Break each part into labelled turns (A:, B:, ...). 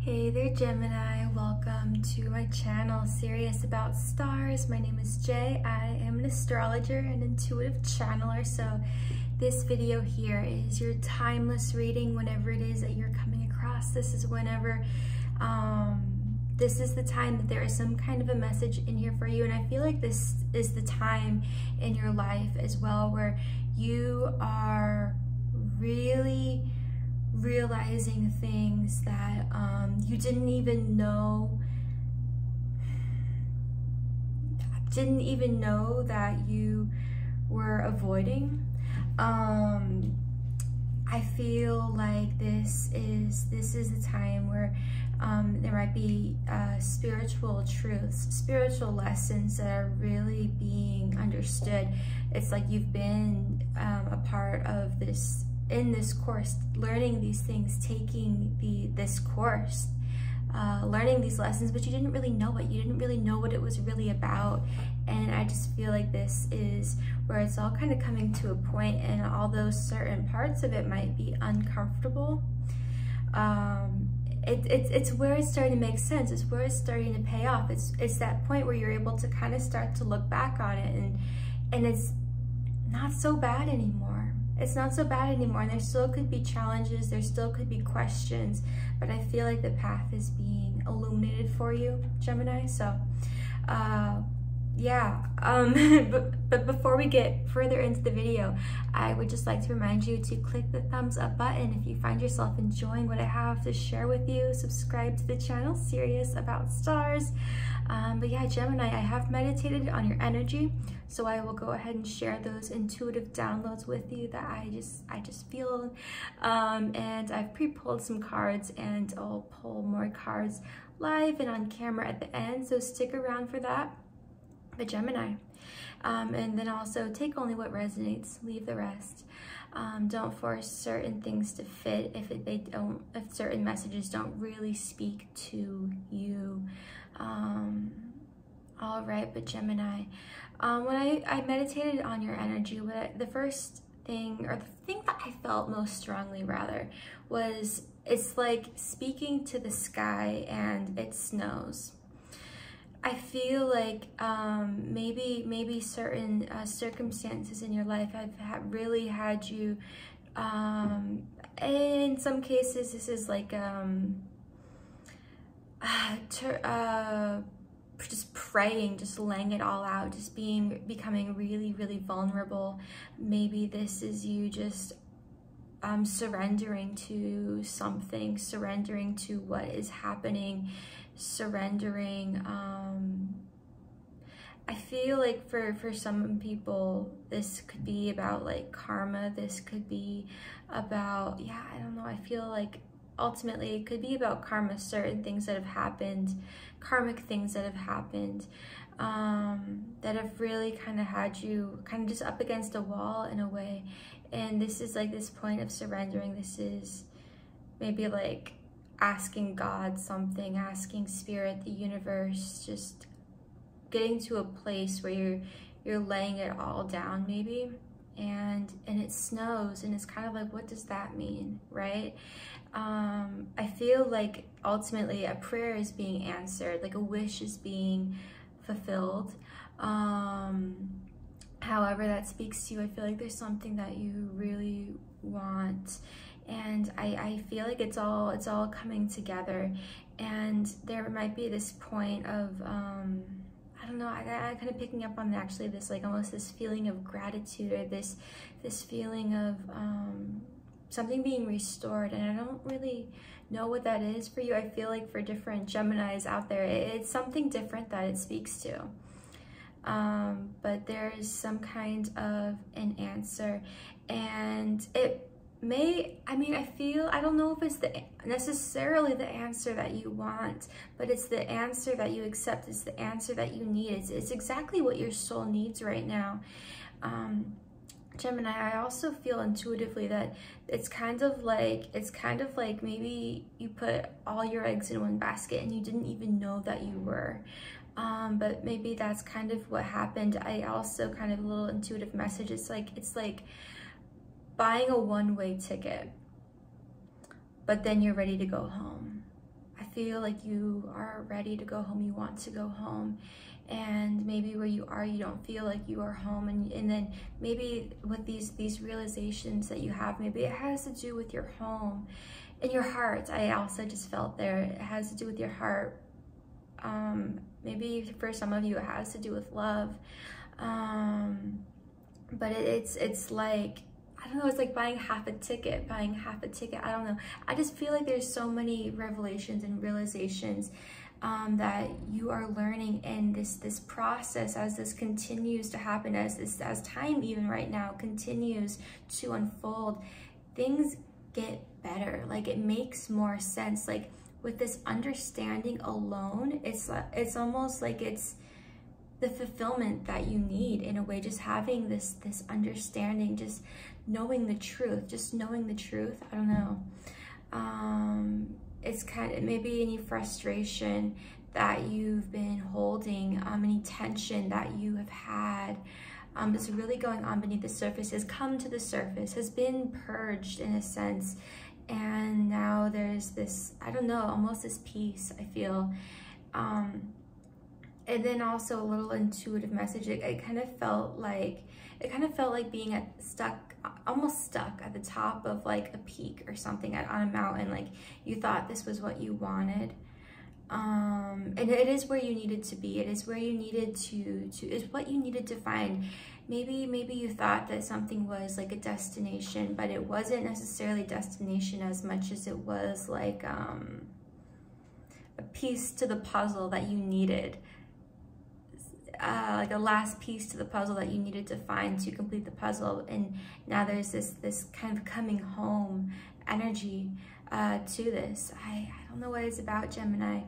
A: Hey there, Gemini. Welcome to my channel, Serious About Stars. My name is Jay. I am an astrologer and intuitive channeler. So this video here is your timeless reading whenever it is that you're coming across. This is whenever, this is the time that there is some kind of a message in here for you. And I feel like this is the time in your life as well where you are really realizing things that you didn't even know that you were avoiding. I feel like this is the time where there might be spiritual truths, spiritual lessons that are really being understood. It's like you've been a part of this, in this course, learning these things, taking this course, learning these lessons, but you didn't really know it. You didn't really know what it was really about. And I just feel like this is where it's all kind of coming to a point, and although certain parts of it might be uncomfortable, it's where it's starting to make sense. It's where it's starting to pay off. It's that point where you're able to kind of start to look back on it, and it's not so bad anymore. It's not so bad anymore, and there still could be challenges, there still could be questions, but I feel like the path is being illuminated for you, Gemini. So yeah, but before we get further into the video, I would just like to remind you to click the thumbs up button if you find yourself enjoying what I have to share with you. Subscribe to the channel, Serious About Stars. But yeah, Gemini, I have meditated on your energy, so I will go ahead and share those intuitive downloads with you that I just feel. And I've pre-pulled some cards, and I'll pull more cards live and on camera at the end, so stick around for that. But Gemini, and then also take only what resonates, leave the rest. Don't force certain things to fit if certain messages don't really speak to you. All right, but Gemini, when I meditated on your energy, the first thing, or the thing that I felt most strongly rather, was it's like speaking to the sky and it snows. I feel like maybe certain circumstances in your life have really had you, in some cases this is like just praying, just laying it all out, just becoming really vulnerable. Maybe this is you just surrendering to something, surrendering to what is happening, surrendering. I feel like for some people this could be about like karma. This could be about, yeah, I don't know, I feel like ultimately it could be about karma, certain things that have happened, karmic things that have happened, that have really kind of had you kind of just up against a wall in a way. And this is like this point of surrendering. This is maybe like asking God something, asking Spirit, the universe, just getting to a place where you're laying it all down maybe, and it snows, and it's kind of like, what does that mean, right? I feel like ultimately a prayer is being answered, like a wish is being fulfilled. However that speaks to you, I feel like there's something that you really want, and I feel like it's all coming together. And there might be this point of I don't know, I kind of picking up on actually this, like almost this feeling of gratitude, or this feeling of something being restored. And I don't really know what that is for you. I feel like for different Geminis out there, it's something different that it speaks to. But there is some kind of an answer, and it may, I don't know if it's necessarily the answer that you want, but it's the answer that you accept. It's the answer that you need. It's exactly what your soul needs right now. Gemini, I also feel intuitively that it's kind of like maybe you put all your eggs in one basket and you didn't even know that you were. But maybe that's kind of what happened. I also kind of a little intuitive message. It's like buying a one-way ticket, but then you're ready to go home. I feel like you are ready to go home, you want to go home, and maybe where you are, you don't feel like you are home, and then maybe with these realizations that you have, maybe it has to do with your home and your heart. I also just felt there, it has to do with your heart. Maybe for some of you it has to do with love, but it's like, I don't know, it's like buying half a ticket, I don't know. I just feel like there's so many revelations and realizations that you are learning in this process, as this continues to happen, as time even right now continues to unfold. Things get better, like it makes more sense. Like with this understanding alone, it's almost like it's the fulfillment that you need in a way, just having this understanding, just knowing the truth, I don't know. It's kind of maybe any frustration that you've been holding, any tension that you have had, that's really going on beneath the surface has come to the surface, has been purged in a sense. And now there's this, I don't know, almost this peace, I feel. And then also a little intuitive message. It kind of felt like being almost stuck at the top of like a peak or something on a mountain. Like you thought this was what you wanted. And it is where you needed to be. It is where you needed it's what you needed to find. Maybe you thought that something was like a destination, but it wasn't necessarily a destination as much as it was like a piece to the puzzle that you needed. Like a last piece to the puzzle that you needed to find to complete the puzzle. And now there's this kind of coming home energy to this. I don't know what it's about, Gemini,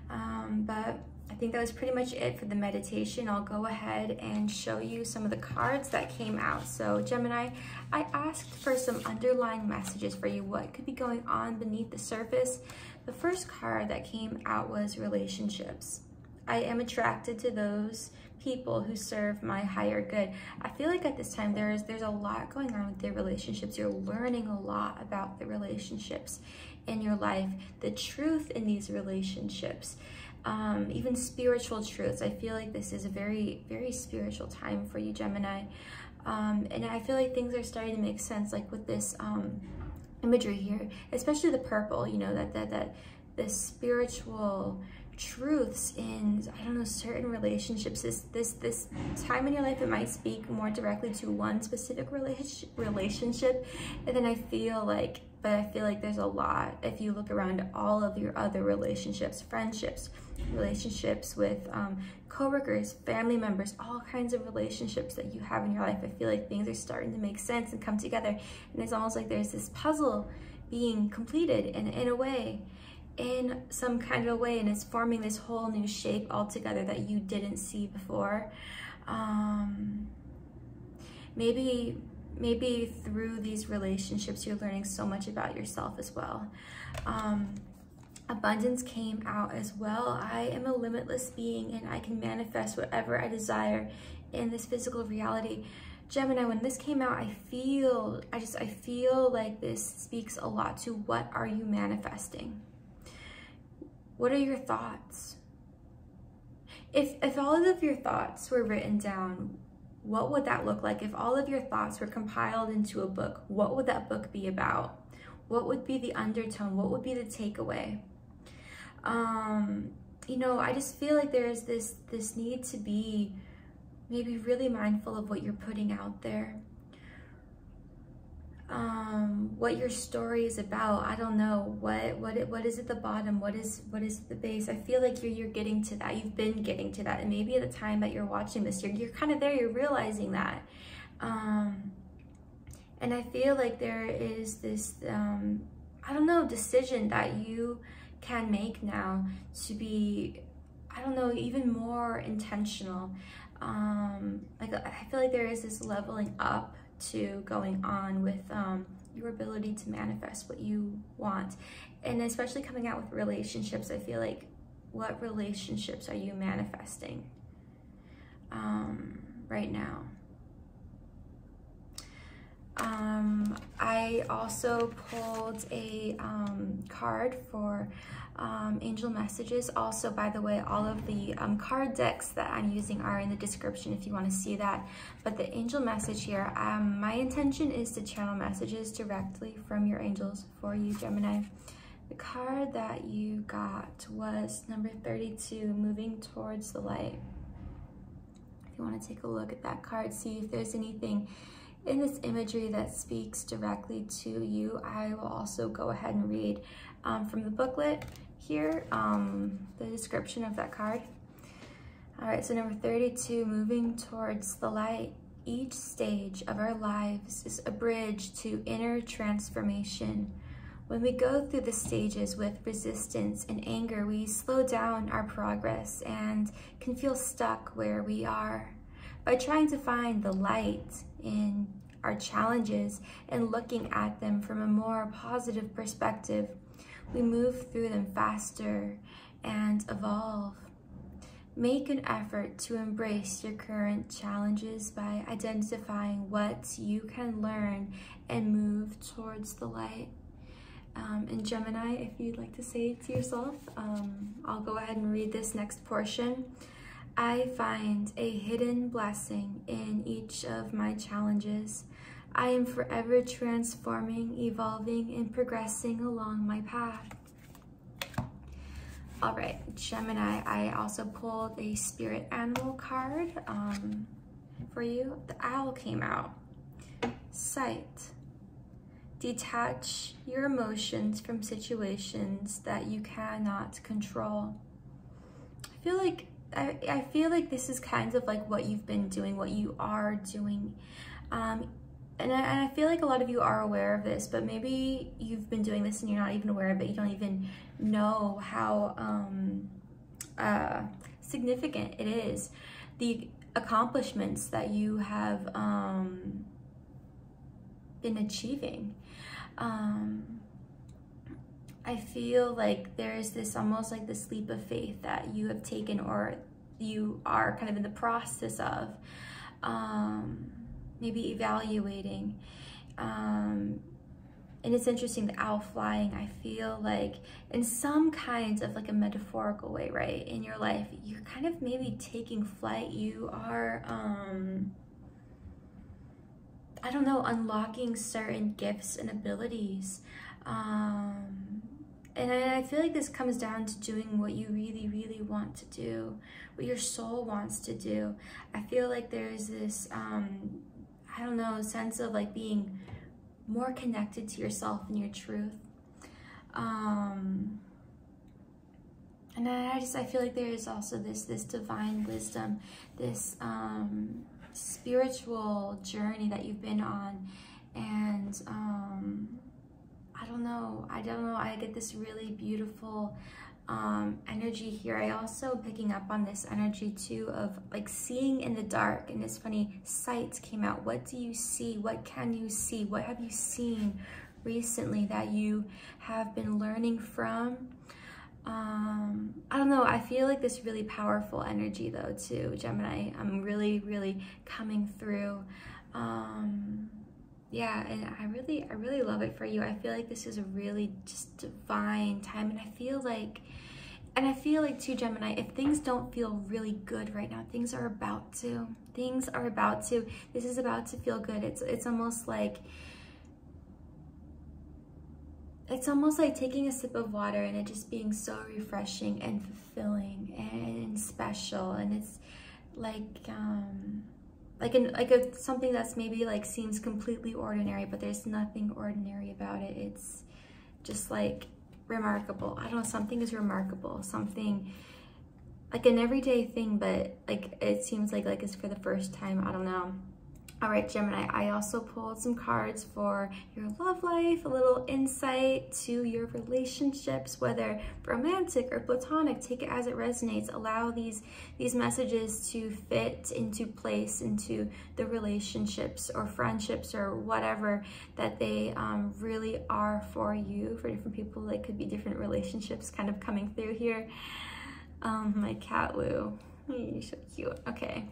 A: but I think that was pretty much it for the meditation. I'll go ahead and show you some of the cards that came out. So Gemini, I asked for some underlying messages for you. What could be going on beneath the surface? The first card that came out was relationships. I am attracted to those people who serve my higher good. I feel like at this time there's a lot going on with their relationships. You're learning a lot about the relationships in your life, the truth in these relationships, even spiritual truths. I feel like this is a very, very spiritual time for you, Gemini. And I feel like things are starting to make sense, like with this imagery here, especially the purple, you know, that the spiritual truths in, I don't know, certain relationships. This time in your life, it might speak more directly to one specific relationship, and then I feel like there's a lot. If you look around all of your other relationships, friendships, relationships with co-workers, family members, all kinds of relationships that you have in your life, I feel like things are starting to make sense and come together, and it's almost like there's this puzzle being completed in a way, in some kind of a way, and it's forming this whole new shape altogether that you didn't see before. Maybe through these relationships you're learning so much about yourself as well. Abundance came out as well. I am a limitless being and I can manifest whatever I desire in this physical reality. Gemini, when this came out, I feel like this speaks a lot to what are you manifesting? What are your thoughts? If all of your thoughts were written down, what would that look like? If all of your thoughts were compiled into a book, what would that book be about? What would be the undertone? What would be the takeaway? You know, I just feel like there's this need to be maybe really mindful of what you're putting out there. What your story is about. I don't know what is at the bottom, what is the base. I feel like you're getting to that. You've been getting to that, and maybe at the time that you're watching this, you're kind of there, you're realizing that. And I feel like there is this I don't know, decision that you can make now to be, I don't know, even more intentional. Like I feel like there is this leveling up to going on with your ability to manifest what you want, and especially coming out with relationships. I feel like, what relationships are you manifesting right now? I also pulled a card for angel messages. Also, by the way, all of the card decks that I'm using are in the description if you want to see that. But the angel message here, my intention is to channel messages directly from your angels for you, Gemini. The card that you got was number 32, moving towards the light. If you want to take a look at that card, see if there's anything in this imagery that speaks directly to you. I will also go ahead and read from the booklet here, the description of that card. All right, so number 32, moving towards the light. Each stage of our lives is a bridge to inner transformation. When we go through the stages with resistance and anger, we slow down our progress and can feel stuck where we are. By trying to find the light in our challenges and looking at them from a more positive perspective, we move through them faster and evolve. Make an effort to embrace your current challenges by identifying what you can learn and move towards the light. And Gemini, if you'd like to say it to yourself, I'll go ahead and read this next portion. I find a hidden blessing in each of my challenges. I am forever transforming, evolving, and progressing along my path. All right, Gemini, I also pulled a spirit animal card for you. The owl came out. Sight. Detach your emotions from situations that you cannot control. I feel like this is kind of like what you've been doing, what you are doing. And I feel like a lot of you are aware of this, but maybe you've been doing this and you're not even aware of it. You don't even know how significant it is. The accomplishments that you have been achieving. I feel like there's this almost like this leap of faith that you have taken, or you are kind of in the process of maybe evaluating. And it's interesting, the owl flying, I feel like in some kinds of like a metaphorical way, right? In your life, you're kind of maybe taking flight. You are, I don't know, unlocking certain gifts and abilities. And I feel like this comes down to doing what you really, really want to do, what your soul wants to do. I feel like there's this, I don't know, sense of like being more connected to yourself and your truth. And I feel like there is also this divine wisdom, this spiritual journey that you've been on. And I don't know, I get this really beautiful energy here. I also picking up on this energy too of like seeing in the dark, and it's funny, sight came out. What do you see? What can you see? What have you seen recently that you have been learning from? I don't know, I feel like this really powerful energy though too, Gemini. I'm really, really coming through. Yeah, and I really love it for you. I feel like this is a really just divine time, and I feel like too, Gemini, if things don't feel really good right now, things are about to. This is about to feel good. It's almost like taking a sip of water and it just being so refreshing and fulfilling and special, and it's something that's maybe like seems completely ordinary, but there's nothing ordinary about it. It's just like remarkable. I don't know, something is remarkable, something like an everyday thing, but like it seems like it's for the first time. I don't know. All right, Gemini, I also pulled some cards for your love life, a little insight to your relationships, whether romantic or platonic. Take it as it resonates. Allow these messages to fit into place into the relationships or friendships or whatever that they really are for you. For different people, like could be different relationships kind of coming through here. My cat Lou, you're so cute. Okay,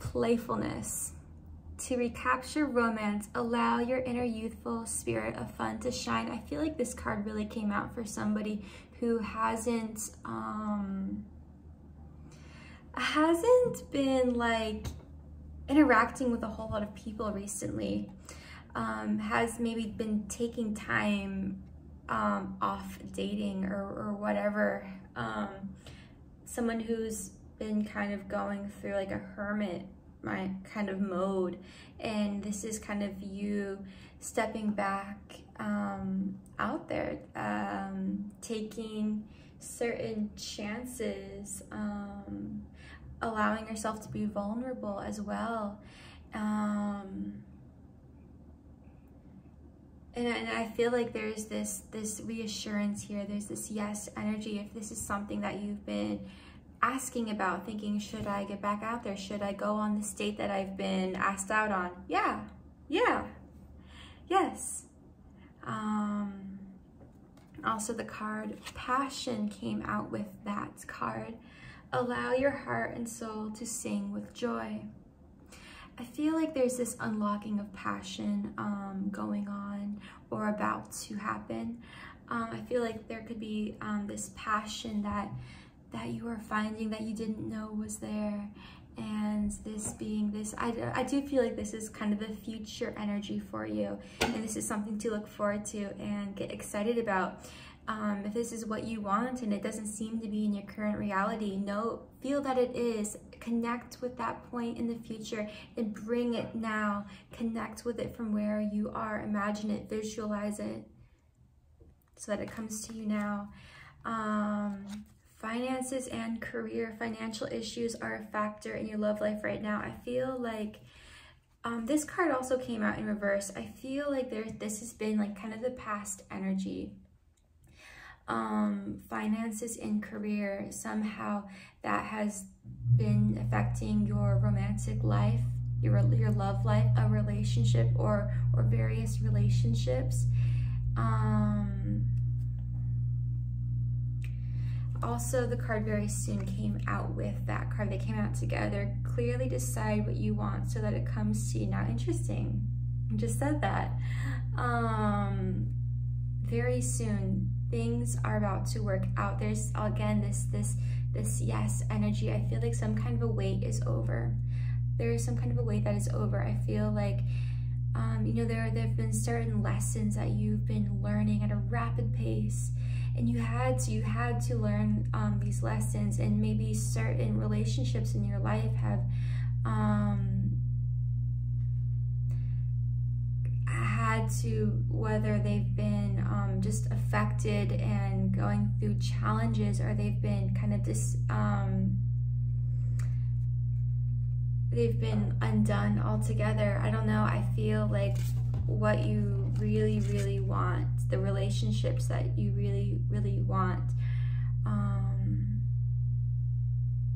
A: playfulness. To recapture romance, allow your inner youthful spirit of fun to shine. I feel like this card really came out for somebody who hasn't been like interacting with a whole lot of people recently, has maybe been taking time off dating or whatever. Someone who's been kind of going through like a hermit kind of mode, and this is kind of you stepping back out there, taking certain chances, allowing yourself to be vulnerable as well. And I feel like there's this reassurance here. There's this yes energy. If this is something that you've been asking about, thinking, should I get back out there? Should I go on this date that I've been asked out on? Yeah, yes. Also the card Passion came out with that card. Allow your heart and soul to sing with joy. I feel like there's this unlocking of passion going on or about to happen. I feel like there could be this passion that you are finding that you didn't know was there, and this being this, I do feel like this is kind of the future energy for you, and this is something to look forward to and get excited about. If this is what you want and it doesn't seem to be in your current reality, feel that it is. Connect with that point in the future and bring it now. Connect with it from where you are. Imagine it, visualize it so that it comes to you now. Finances and career, financial issues are a factor in your love life right now. I feel like this card also came out in reverse. I feel like this has been like kind of the past energy. Finances and career, somehow that has been affecting your romantic life, your love life, a relationship or various relationships. Also, the card very soon came out with that card. They came out together. Clearly decide what you want so that it comes to you. Now, interesting. I just said that. Very soon, things are about to work out. There's, again, this yes energy. I feel like some kind of a wait is over. There is some kind of a wait that is over. I feel like, you know, there have been certain lessons that you've been learning at a rapid pace, and you had to learn these lessons, and maybe certain relationships in your life have had to, whether they've been just affected and going through challenges, or they've been kind of they've been undone altogether. I don't know. I feel like what you really, really want, the relationships that you really, really want,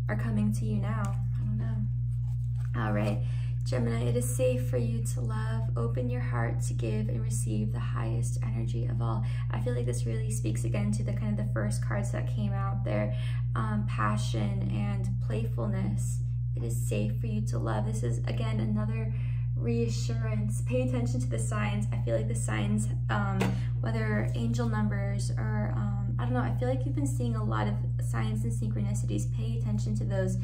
A: are coming to you now. I don't know. All right, Gemini, it is safe for you to love. Open your heart to give and receive the highest energy of all. I feel like this really speaks again to the kind of the first cards that came out there, passion and playfulness. It is safe for you to love. This is, again, another reassurance. Pay attention to the signs. I feel like the signs, whether angel numbers or, I don't know, I feel like you've been seeing a lot of signs and synchronicities. Pay attention to those.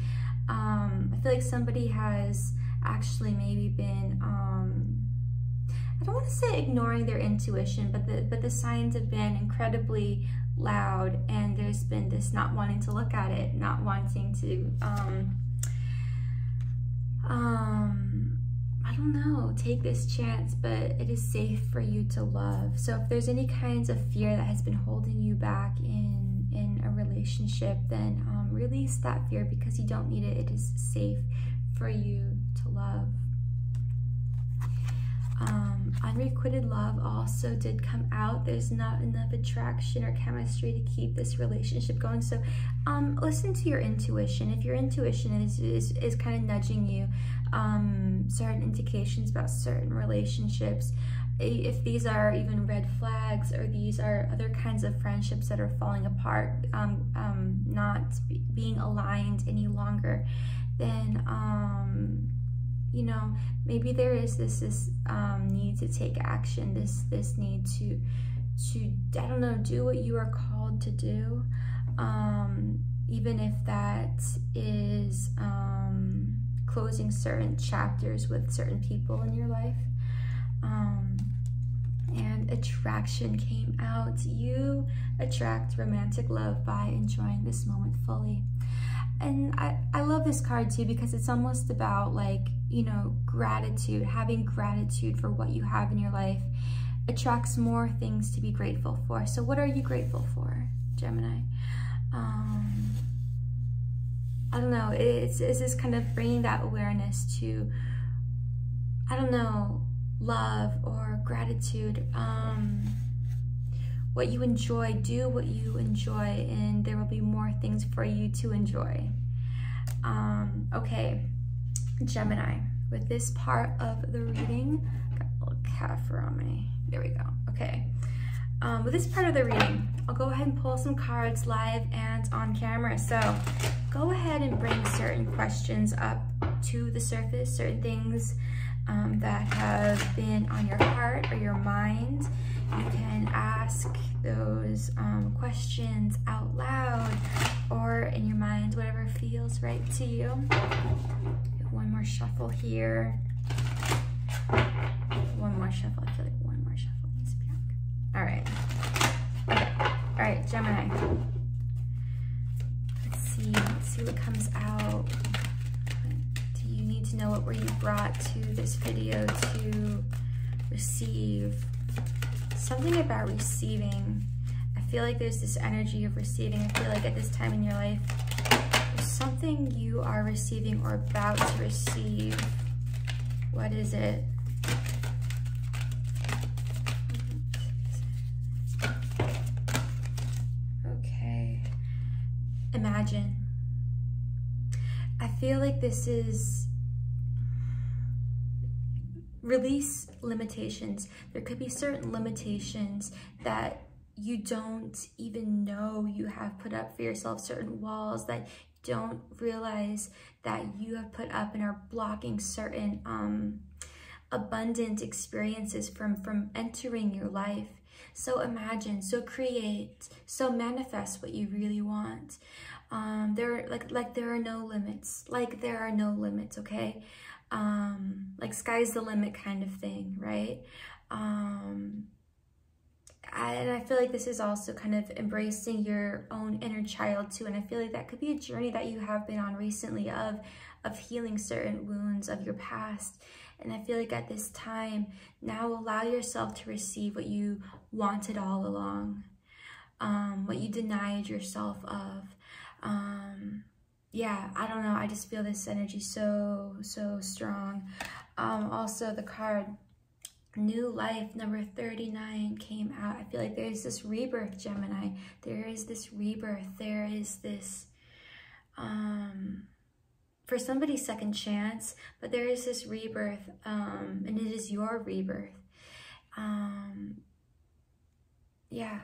A: I feel like somebody has actually maybe been, I don't want to say ignoring their intuition, but the signs have been incredibly loud, and there's been this not wanting to look at it, not wanting to, I don't know, take this chance, but it is safe for you to love. So if there's any kinds of fear that has been holding you back in a relationship, then release that fear, because you don't need it. It is safe for you to love. Unrequited love also did come out. There's not enough attraction or chemistry to keep this relationship going. So listen to your intuition. If your intuition is kind of nudging you, certain indications about certain relationships, if these are even red flags, or these are other kinds of friendships that are falling apart, not being aligned any longer, then you know, maybe there is this need to take action, this need to I don't know, do what you are called to do, even if that is closing certain chapters with certain people in your life. And attraction came out. You attract romantic love by enjoying this moment fully. And I love this card too, because it's almost about, like, you know, gratitude. Having gratitude for what you have in your life attracts more things to be grateful for. So what are you grateful for, Gemini? I don't know, it's just kind of bringing that awareness to, I don't know, love or gratitude. What you enjoy, do what you enjoy, and there will be more things for you to enjoy. Okay, Gemini, with this part of the reading, got a little kaffir on me. There we go. Okay. With this part of the reading, I'll go ahead and pull some cards live and on camera. So go ahead and bring certain questions up to the surface, certain things that have been on your heart or your mind. You can ask those questions out loud or in your mind, whatever feels right to you. One more shuffle here. One more shuffle. I feel like one more shuffle needs to be on. All right. Okay. All right, Gemini. Let's see what comes out. Do you need to know what were you brought to this video to receive? Something about receiving. I feel like there's this energy of receiving. I feel like at this time in your life, there's something you are receiving or about to receive. What is it? Okay. Imagine. I feel like this is release limitations. There could be certain limitations that you don't even know you have put up for yourself, certain walls that you don't realize that you have put up and are blocking certain abundant experiences from entering your life. So imagine, so create, so manifest what you really want. There are no limits. Like there are no limits, okay? Like sky's the limit kind of thing, right? And I feel like this is also kind of embracing your own inner child too. And I feel like that could be a journey that you have been on recently of healing certain wounds of your past. And I feel like at this time, now allow yourself to receive what you wanted all along, what you denied yourself of. Yeah, I don't know. I just feel this energy so strong. Also, the card New Life, number 39, came out. I feel like there's this rebirth, Gemini. There is this rebirth. There is this, for somebody, second chance, but there is this rebirth, and it is your rebirth. Yeah,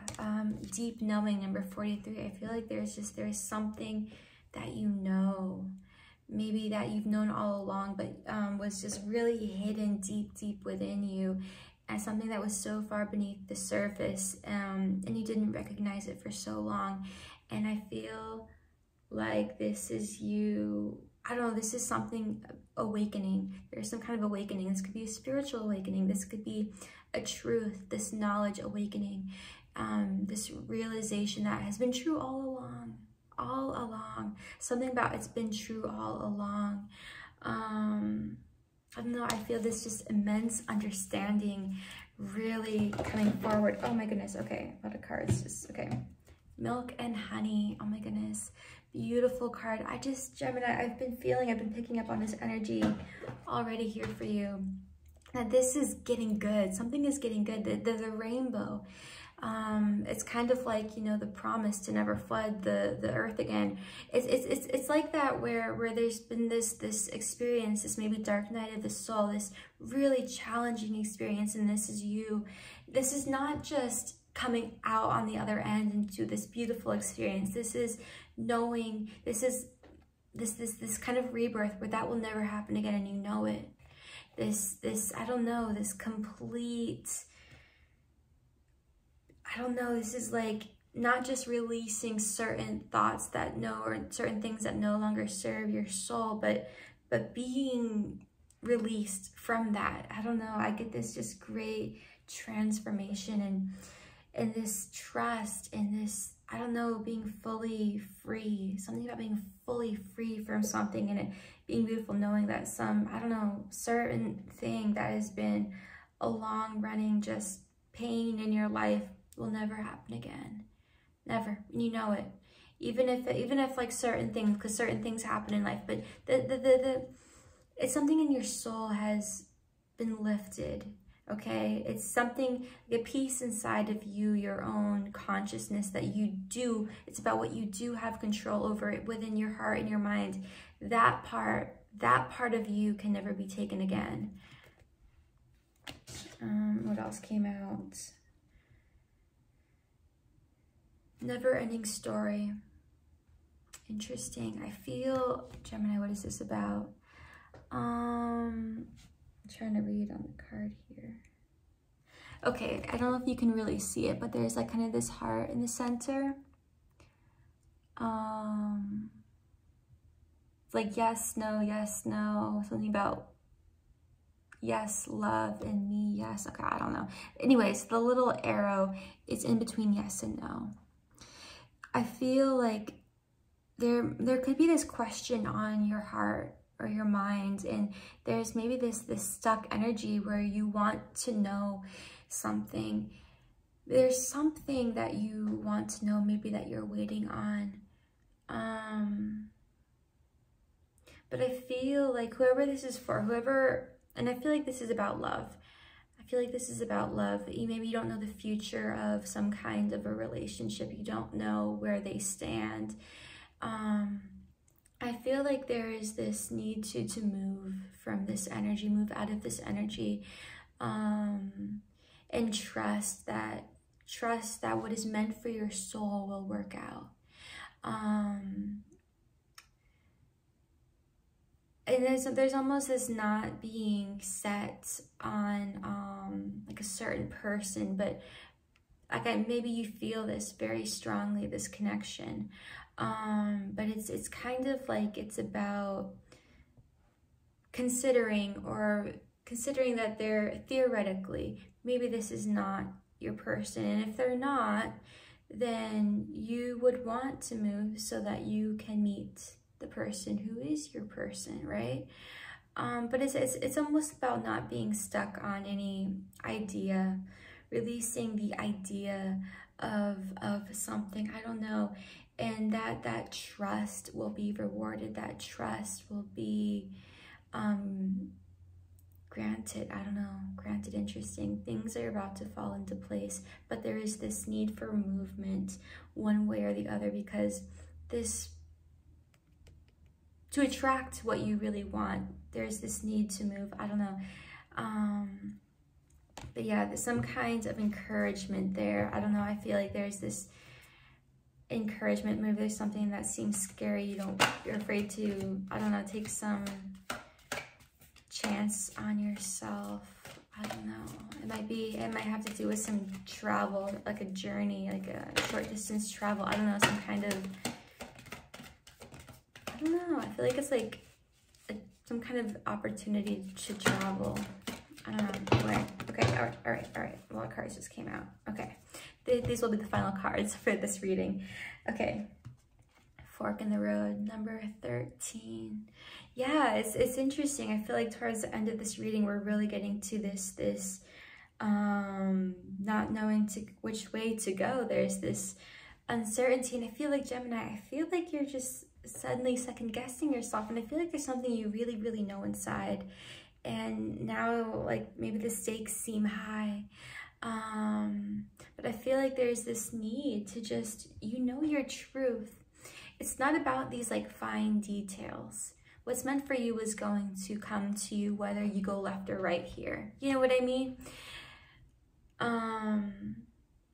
A: deep knowing, number 43. I feel like there's something that you know, maybe that you've known all along, but was just really hidden deep within you, and something that was so far beneath the surface, and you didn't recognize it for so long. And I feel like this is you, I don't know, this is something awakening. There's some kind of awakening. This could be a spiritual awakening. This could be a truth, this knowledge awakening, this realization that has been true all along. Something about it's been true all along. I don't know, I feel this just immense understanding really coming forward. Oh my goodness, okay, a lot of cards, just, okay. Milk and honey, oh my goodness, beautiful card. Gemini, I've been picking up on this energy already here for you. That this is getting good, something is getting good, the rainbow. It's kind of like, you know, the promise to never flood the earth again. It's like that where there's been this experience, this maybe dark night of the soul, this really challenging experience, and this is you. This is not just coming out on the other end into this beautiful experience. This is knowing, this is this kind of rebirth where that will never happen again, and you know it. I don't know, this complete, I don't know, this is like not just releasing certain thoughts that or certain things that no longer serve your soul, but being released from that. I don't know, I get this just great transformation and this trust and this, I don't know, being fully free, something about being fully free from something, and it being beautiful, knowing that some, I don't know, certain thing that has been a long running just pain in your life will never happen again. Never. You know it. Even if like certain things, because certain things happen in life, but it's something in your soul has been lifted. Okay, it's something, a piece inside of you, your own consciousness that you do. It's about what you do have control over it within your heart and your mind. That part of you can never be taken again. What else came out? Never-ending story. Interesting. I feel, Gemini, what is this about? I'm trying to read on the card here. Okay, I don't know if you can really see it, but there's like kind of this heart in the center. It's like yes, no, something about yes, love, and me, yes. Okay, I don't know. Anyways, the little arrow is in between yes and no. I feel like there could be this question on your heart or your mind, and there's maybe this stuck energy where you want to know something. There's something that you want to know, maybe that you're waiting on. But I feel like whoever this is for, and I feel like this is about love. I feel like this is about love. Maybe you don't know the future of some kind of a relationship. You don't know where they stand. I feel like there is this need to move from this energy, move out of this energy, and trust that what is meant for your soul will work out. And there's almost this not being set on like a certain person, but like maybe you feel this very strongly, this connection. But it's kind of like it's about considering that they're theoretically, maybe this is not your person. And if they're not, then you would want to move so that you can meet the person who is your person, right? But it's almost about not being stuck on any idea, releasing the idea of something, I don't know, and that trust will be rewarded, that trust will be granted, I don't know, granted. Interesting. Things are about to fall into place, but there is this need for movement one way or the other, because to attract what you really want, there's this need to move. I don't know. But yeah, there's some kind of encouragement there. I don't know. I feel like there's this encouragement. Maybe there's something that seems scary. You're afraid to, I don't know, take some chance on yourself. I don't know. It might have to do with some travel, like a journey, like a short distance travel. I don't know, some kind of, I don't know. I feel like it's like some kind of opportunity to travel. I don't know. Where? Okay. All right. Well, cards just came out. Okay. These will be the final cards for this reading. Okay. Fork in the road, number 13. Yeah, it's interesting. I feel like towards the end of this reading, we're really getting to this not knowing which way to go. There's this uncertainty, and I feel like, Gemini, I feel like you're just suddenly second guessing yourself, and I feel like there's something you really, really know inside, and now like maybe the stakes seem high, but I feel like there's this need to just, your truth. It's not about these like fine details. What's meant for you is going to come to you whether you go left or right here. You know what I mean?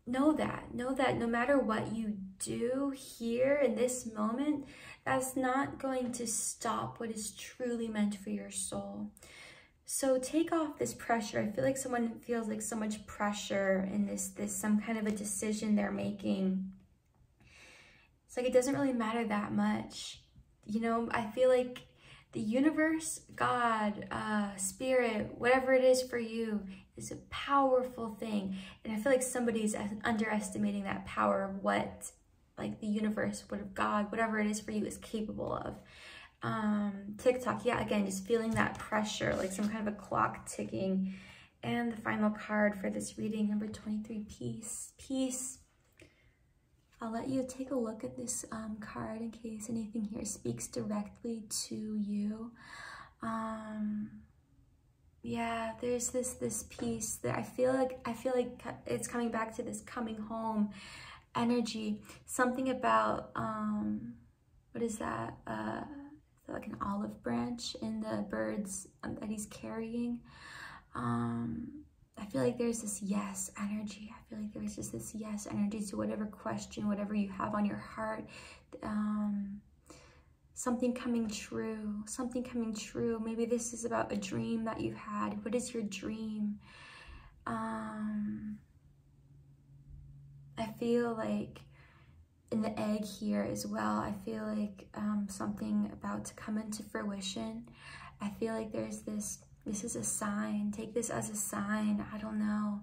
A: Know that no matter what you do here in this moment, that's not going to stop what is truly meant for your soul. So take off this pressure. I feel like someone feels like so much pressure in this some kind of a decision they're making. It's like it doesn't really matter that much. You know, I feel like the universe, God, spirit, whatever it is for you, is a powerful thing. And I feel like somebody's underestimating that power of what, like, the universe, what of God, whatever it is for you, is capable of. TikTok, yeah, again, just feeling that pressure, like some kind of a clock ticking. And the final card for this reading, number 23, peace. Peace. I'll let you take a look at this card in case anything here speaks directly to you. Yeah, there's this piece that I feel like it's coming back to this coming home energy. Something about what is that? Like an olive branch in the birds that he's carrying. I feel like there's this yes energy. I feel like there's just this yes energy to whatever question, whatever you have on your heart. Something coming true, something coming true. Maybe this is about a dream that you've had. What is your dream? I feel like in the egg here as well, I feel like something about to come into fruition. I feel like there's this is a sign. Take this as a sign. I don't know.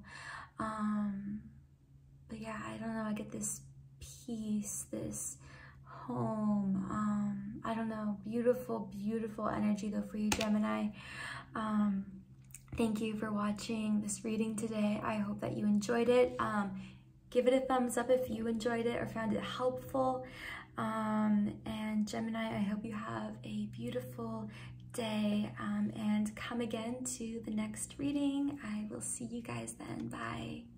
A: But yeah, I don't know. I get this peace, this home. I don't know. Beautiful, beautiful energy though for you, Gemini. Thank you for watching this reading today. I hope that you enjoyed it. Give it a thumbs up if you enjoyed it or found it helpful. And Gemini, I hope you have a beautiful day, and come again to the next reading. I will see you guys then. Bye.